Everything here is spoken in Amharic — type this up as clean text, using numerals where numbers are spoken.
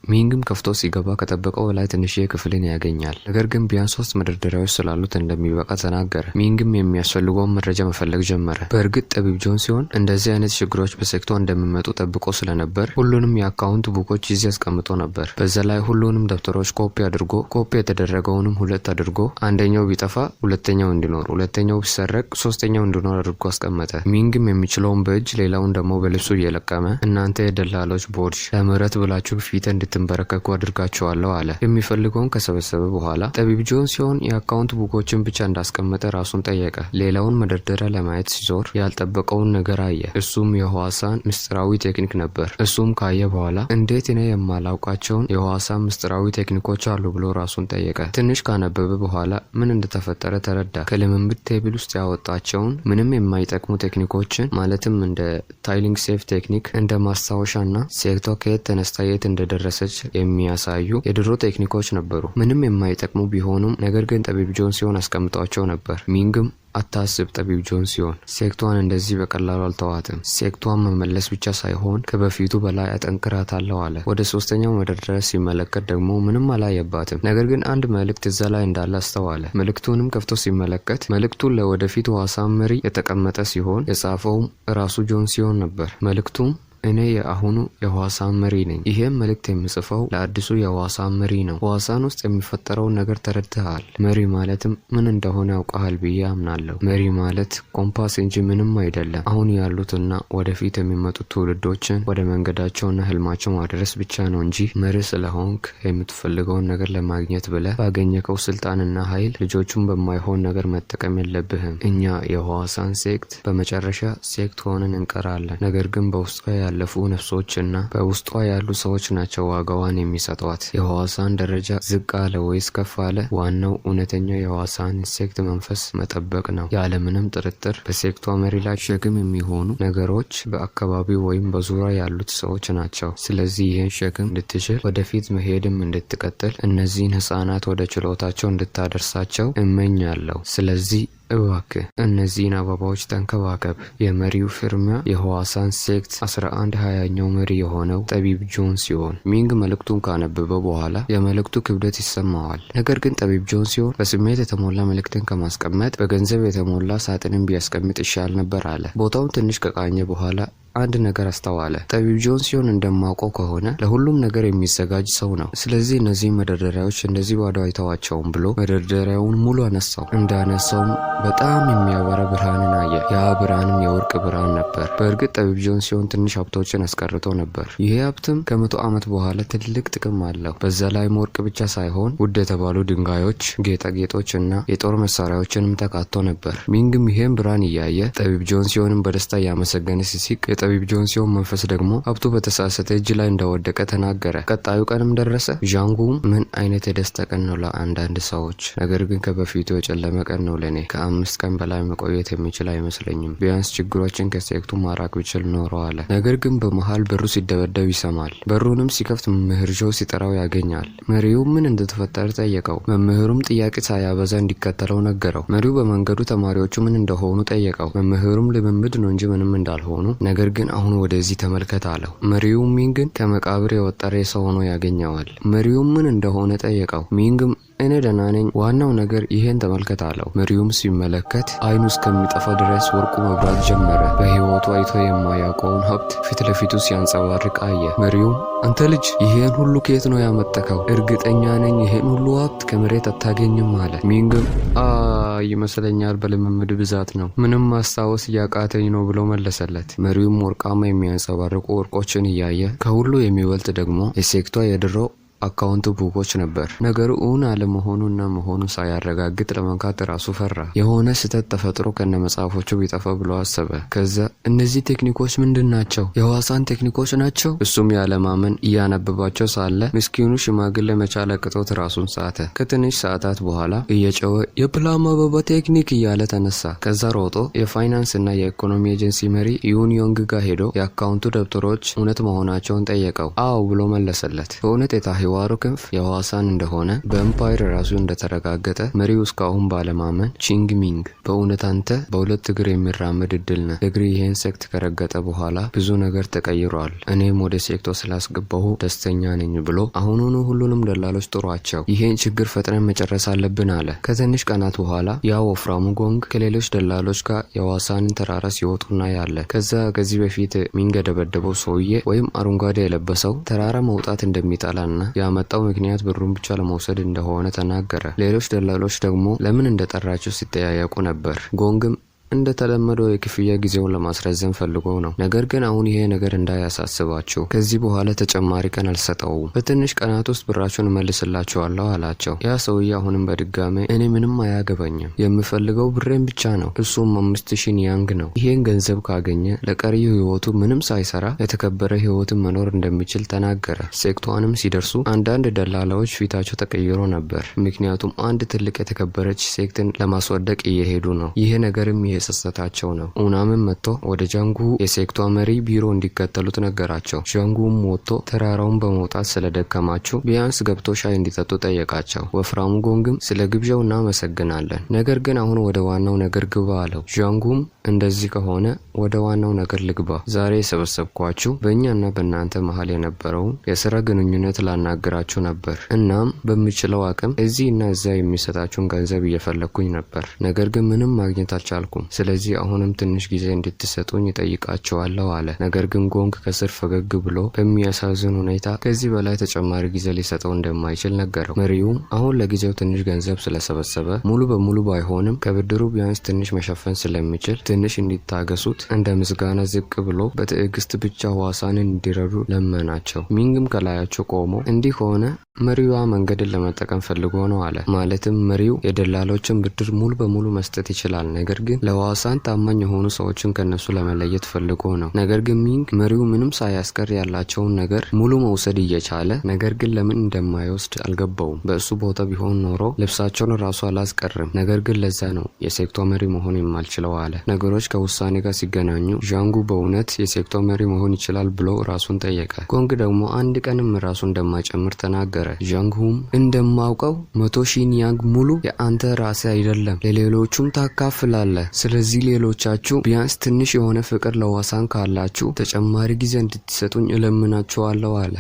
ሚንግም ከፍቶ ሲገባ ከጠበቀው በላይ ትንሽዬ ክፍልን ያገኛል። ነገር ግን ቢያንስ 3 መደርደሪያዎች ስላሉት እንደሚበቃ ተናገረ። ሚንግም የሚያስፈልገውን መረጃ መፈለግ ጀመረ። በእርግጥ ጠቢብ ጆን ሲሆን እንደዚህ አይነት ችግሮች በሴክቶ እንደሚመጡ ጠብቆ ስለነበር ሁሉንም የአካውንት ቡኮች ይዞ ያስቀምጦ ነበር። በዛ ላይ ሁሉንም ደብተሮች ኮፒ የተደረገውንም 2 አድርጎ አንደኛው ቢጠፋ ሁለተኛው እንዲኖር፣ ሁለተኛው ቢሰረቅ ሶስተኛው እንዲኖር አድርጎ አስቀመጠ። ሚንግም የሚችለውን በእጅ ሌላውን ደግሞ በልብሱ እየለቀመ እናንተ የደላሎች ቦርድ ለምህረት ብላችሁ ፊት እንድትንበረከኩ አድርጋችኋለሁ አለ። የሚፈልገውን ከሰበሰበ በኋላ ጠቢብ ጆን ሲሆን የአካውንት ቡኮችን ብቻ እንዳስቀመጠ ራሱን ጠየቀ። ሌላውን መደርደሪያ ለማየት ሲዞር ያልጠበቀውን ነገር አየ። እሱም የህዋሳን ምስጢራዊ ቴክኒክ ነበር። እሱም ካየ በኋላ እንዴት እኔ የማላውቃቸውን የህዋሳን ምስጢራዊ ቴክኒኮች አሉ ብሎ ራሱን ጠየቀ። ትንሽ ካነበበ በኋላ ምን እንደተፈጠረ ተረዳ። ከልምምድ ቴብል ውስጥ ያወጣቸውን ምንም የማይጠቅሙ ቴክኒኮችን ማለትም እንደ ታይሊንግ ሴፍ ቴክኒክ፣ እንደ ማስታወሻና ሴክቶ ከየት ተነስታ የት እንደደረሰች የሚያሳዩ የድሮ ቴክኒኮች ነበሩ። ምንም የማይጠቅሙ ቢሆኑም ነገር ግን ጠቢብ ጆን ሲሆን አስቀምጧቸው ነበር። ሚንግም አታስብ ጠቢብ ጆን ሲሆን ሴክቷን እንደዚህ በቀላሉ አልተዋትም። ሴክቷን መመለስ ብቻ ሳይሆን ከበፊቱ በላይ አጠንክራታለሁ አለ። ወደ 3ኛው መደርደሪያ ሲመለከት ደግሞ ምንም አላየባትም። ነገር ግን አንድ መልእክት እዛ ላይ እንዳለ አስተዋለ። መልእክቱንም ከፍቶ ሲመለከት መልእክቱን ለወደፊት ህዋሳን መሪ የተቀመጠ ሲሆን የጻፈውም ራሱ ጆን ሲሆን ነበር። መልእክቱም እኔ የአሁኑ የህዋሳን መሪ ነኝ። ይሄም መልእክት የምጽፈው ለአዲሱ የህዋሳን መሪ ነው። ህዋሳን ውስጥ የሚፈጠረውን ነገር ተረድተሃል። መሪ ማለትም ምን እንደሆነ ያውቃል ብዬ አምናለሁ። መሪ ማለት ኮምፓስ እንጂ ምንም አይደለም። አሁን ያሉትና ወደፊት የሚመጡት ትውልዶችን ወደ መንገዳቸውና ህልማቸው ማድረስ ብቻ ነው እንጂ መሪ ስለሆንክ የምትፈልገውን ነገር ለማግኘት ብለህ ባገኘከው ስልጣንና ኃይል ልጆቹን በማይሆን ነገር መጠቀም የለብህም። እኛ የህዋሳን ሴክት በመጨረሻ ሴክት ሆነን እንቀራለን። ነገር ግን በውስጧ ያለፉ ነፍሶችና በውስጧ ያሉ ሰዎች ናቸው ዋጋዋን የሚሰጧት። የህዋሳን ደረጃ ዝቅ አለ ወይስ ከፍ አለ፣ ዋናው እውነተኛው የህዋሳን ሴክት መንፈስ መጠበቅ ነው። ያለምንም ጥርጥር በሴክቷ መሪ ላይ ሸክም የሚሆኑ ነገሮች በአካባቢው ወይም በዙሪያ ያሉት ሰዎች ናቸው። ስለዚህ ይህን ሸክም እንድትችል ወደፊት መሄድም እንድትቀጥል እነዚህን ህፃናት ወደ ችሎታቸው እንድታደርሳቸው እመኛለሁ። ስለዚህ እባክህ እነዚህን አበባዎች ተንከባከብ። የመሪው ፍርሚያ የህዋሳን ሴክት 11/20ኛው መሪ የሆነው ጠቢብ ጆን ሲሆን ሚንግ መልእክቱን ካነበበ በኋላ የመልእክቱ ክብደት ይሰማዋል። ነገር ግን ጠቢብ ጆን ሲሆን በስሜት የተሞላ መልእክትን ከማስቀመጥ በገንዘብ የተሞላ ሳጥንን ቢያስቀምጥ ይሻል ነበር አለ። ቦታውን ትንሽ ከቃኘ በኋላ አንድ ነገር አስተዋለ። ጠቢብ ጆን ሲሆን እንደማውቀው ከሆነ ለሁሉም ነገር የሚዘጋጅ ሰው ነው። ስለዚህ እነዚህ መደርደሪያዎች እንደዚህ ባዶ አይተዋቸውም ብሎ መደርደሪያውን ሙሉ አነሳው። እንዳነሳውም በጣም የሚያበራ ብርሃንን አየ። ያ ብርሃንም የወርቅ ብርሃን ነበር። በእርግጥ ጠቢብ ጆን ሲሆን ትንሽ ሀብቶችን አስቀርቶ ነበር። ይሄ ሀብትም ከ100 ዓመት በኋላ ትልቅ ጥቅም አለው። በዛ ላይም ወርቅ ብቻ ሳይሆን ውድ የተባሉ ድንጋዮች፣ ጌጣጌጦች እና የጦር መሳሪያዎችንም ተካቶ ነበር። ሚንግም ይሄን ብርሃን እያየ ጠቢብ ጆን ሲሆንም በደስታ እያመሰገነ ሲሲቅ ጠቢብ ጆን ሲሆን መንፈስ ደግሞ ሀብቱ በተሳሳተ እጅ ላይ እንደወደቀ ተናገረ። ቀጣዩ ቀንም ደረሰ። ዣንጉም ምን አይነት የደስታ ቀን ነው ለአንዳንድ ሰዎች፣ ነገር ግን ከበፊቱ የጨለመ ቀን ነው ለኔ። ከ5 ቀን በላይ መቆየት የሚችል አይመስለኝም። ቢያንስ ችግሮችን ከሴክቱ ማራቅ ብችል ኖሮ አለ። ነገር ግን በመሃል በሩ ሲደበደብ ይሰማል። በሩንም ሲከፍት መምህር ጆ ሲጠራው ያገኛል። መሪው ምን እንደተፈጠረ ጠየቀው። መምህሩም ጥያቄ ሳያበዛ እንዲከተለው ነገረው። መሪው በመንገዱ ተማሪዎቹ ምን እንደሆኑ ጠየቀው። መምህሩም ልምምድ ነው እንጂ ምንም እንዳልሆኑ ነገር ግን አሁን ወደዚህ ተመልከት አለው። መሪውም ሚንግን ከመቃብር የወጣ ሬሳ ሆኖ ያገኘዋል። መሪውም ምን እንደሆነ ጠየቀው። ሚንግም እኔ ደህና ነኝ፣ ዋናው ነገር ይሄን ተመልከት አለው። መሪውም ሲመለከት አይኑ እስከሚጠፋ ድረስ ወርቁ መብራት ጀመረ። በህይወቱ አይቶ የማያውቀውን ሀብት ፊት ለፊቱ ሲያንጸባርቅ አየ። መሪውም አንተ ልጅ ይሄን ሁሉ ከየት ነው ያመጣከው? እርግጠኛ ነኝ ይሄን ሁሉ ሀብት ከመሬት አታገኝም አለ። ሚንግም ይመስለኛል በልምምድ ብዛት ነው፣ ምንም ማስታወስ እያቃተኝ ነው ብሎ መለሰለት። መሪውም ወርቃማ የሚያንጸባርቁ ወርቆችን እያየ ከሁሉ የሚበልጥ ደግሞ የሴክቷ የድሮ አካውንት ቡኮች ነበር። ነገሩ እውን አለመሆኑና መሆኑን ሳያረጋግጥ ለመንካት ራሱ ፈራ። የሆነ ስህተት ተፈጥሮ ከነ መጽሐፎቹ ቢጠፋ ብሎ አሰበ። ከዛ እነዚህ ቴክኒኮች ምንድን ናቸው? የህዋሳን ቴክኒኮች ናቸው? እሱም ያለማመን እያነበባቸው ሳለ ምስኪኑ ሽማግሌ መቻል አቅቶት ራሱን ሳተ። ከትንሽ ሰዓታት በኋላ እየጮኸ የፕላም አበባ ቴክኒክ እያለ ተነሳ። ከዛ ሮጦ የፋይናንስ እና የኢኮኖሚ ኤጀንሲ መሪ ዩን ዮንግ ጋር ሄዶ የአካውንቱ ደብተሮች እውነት መሆናቸውን ጠየቀው። አዎ ብሎ መለሰለት። በእውነት የታሂዋ ተግባሩ ክንፍ የዋሳን እንደሆነ በኤምፓየር ራሱ እንደተረጋገጠ መሪው እስካሁን ባለማመን ቺንግ ሚንግ በእውነት አንተ በሁለት እግር የሚራመድ እድል ነህ። እግር ይሄን ሴክት ከረገጠ በኋላ ብዙ ነገር ተቀይሯል። እኔም ወደ ሴክቶ ስላስገባሁ ደስተኛ ነኝ ብሎ አሁኑኑ ሁሉንም ደላሎች ጥሯቸው፣ ይሄን ችግር ፈጥነን መጨረስ አለብን አለ። ከትንሽ ቀናት በኋላ ያ ወፍራሙ ጎንግ ከሌሎች ደላሎች ጋር የዋሳንን ተራራ ሲወጡና ያለ ከዛ ከዚህ በፊት ሚንግ የደበደበው ሰውዬ ወይም አረንጓዴ የለበሰው ተራራ መውጣት እንደሚጠላና ያመጣው ምክንያት ብሩን ብቻ ለመውሰድ እንደሆነ ተናገረ። ሌሎች ደላሎች ደግሞ ለምን እንደጠራቸው ሲጠያየቁ ነበር። ጎንግም እንደተለመደው የክፍያ ጊዜውን ለማስረዘም ፈልጎ ነው። ነገር ግን አሁን ይሄ ነገር እንዳያሳስባችሁ፣ ከዚህ በኋላ ተጨማሪ ቀን አልሰጠውም፣ በትንሽ ቀናት ውስጥ ብራችሁን እመልስላችኋለሁ አላቸው። ያ ሰውዬ አሁንም በድጋሜ እኔ ምንም አያገባኝም፣ የምፈልገው ብሬን ብቻ ነው፣ እሱም 5000 ያንግ ነው። ይሄን ገንዘብ ካገኘ ለቀሪው ህይወቱ ምንም ሳይሰራ የተከበረ ህይወትን መኖር እንደሚችል ተናገረ። ሴክቷንም ሲደርሱ አንዳንድ ደላላዎች ፊታቸው ተቀይሮ ነበር፣ ምክንያቱም አንድ ትልቅ የተከበረች ሴክትን ለማስወደቅ እየሄዱ ነው። ይሄ ነገርም የሰሰታቸው ነው። ኡናምን መጥቶ ወደ ጃንጉ የሴክቷ መሪ ቢሮ እንዲከተሉት ነገራቸው። ጃንጉም ወጥቶ ተራራውን በመውጣት ስለደከማችሁ ቢያንስ ገብቶ ሻይ እንዲጠጡ ጠየቃቸው። ወፍራሙ ጎንግም ስለ ግብዣው እናመሰግናለን፣ ነገር ግን አሁን ወደ ዋናው ነገር ግባ አለው። ጃንጉም እንደዚህ ከሆነ ወደ ዋናው ነገር ልግባ። ዛሬ የሰበሰብኳችሁ በእኛና በእናንተ መሀል የነበረውን የስራ ግንኙነት ላናግራችሁ ነበር። እናም በምችለው አቅም እዚህ እና እዛ የሚሰጣችሁን ገንዘብ እየፈለግኩኝ ነበር፣ ነገር ግን ምንም ማግኘት አልቻልኩም። ስለዚህ አሁንም ትንሽ ጊዜ እንድትሰጡኝ እጠይቃቸዋለሁ አለ። ነገር ግን ጎንግ ከስር ፈገግ ብሎ በሚያሳዝን ሁኔታ ከዚህ በላይ ተጨማሪ ጊዜ ሊሰጠው እንደማይችል ነገረው። መሪውም አሁን ለጊዜው ትንሽ ገንዘብ ስለሰበሰበ ሙሉ በሙሉ ባይሆንም ከብድሩ ቢያንስ ትንሽ መሸፈን ስለሚችል ትንሽ እንዲታገሱት እንደ ምስጋና ዝቅ ብሎ በትዕግስት ብቻ ዋሳንን እንዲረዱ ለመናቸው። ሚንግም ከላያቸው ቆሞ እንዲህ ሆነ መሪዋ መንገድን ለመጠቀም ፈልጎ ነው አለ። ማለትም መሪው የደላሎችን ብድር ሙሉ በሙሉ መስጠት ይችላል፣ ነገር ግን ለዋሳን ታማኝ የሆኑ ሰዎችን ከነሱ ለመለየት ፈልጎ ነው። ነገር ግን ሚንግ መሪው ምንም ሳያስቀር ያላቸውን ነገር ሙሉ መውሰድ እየቻለ ነገር ግን ለምን እንደማይወስድ አልገባውም። በእሱ ቦታ ቢሆን ኖሮ ልብሳቸውን ራሱ አላስቀርም፣ ነገር ግን ለዛ ነው የሴክቷ መሪ መሆን የማልችለው አለ። ነገሮች ከውሳኔ ጋር ሲገናኙ ዣንጉ በእውነት የሴክቷ መሪ መሆን ይችላል ብሎ ራሱን ጠየቀ። ጎንግ ደግሞ አንድ ቀንም ራሱ እንደማይጨምር ተናገረ። ዣንጉም እንደማውቀው 100,000 ያንግ ሙሉ የአንተ ራሴ አይደለም፣ ለሌሎቹም ታካፍላለህ። ስለዚህ ሌሎቻችሁ ቢያንስ ትንሽ የሆነ ፍቅር ለዋሳን ካላችሁ ተጨማሪ ጊዜ እንድትሰጡኝ እለምናችኋለሁ አለ።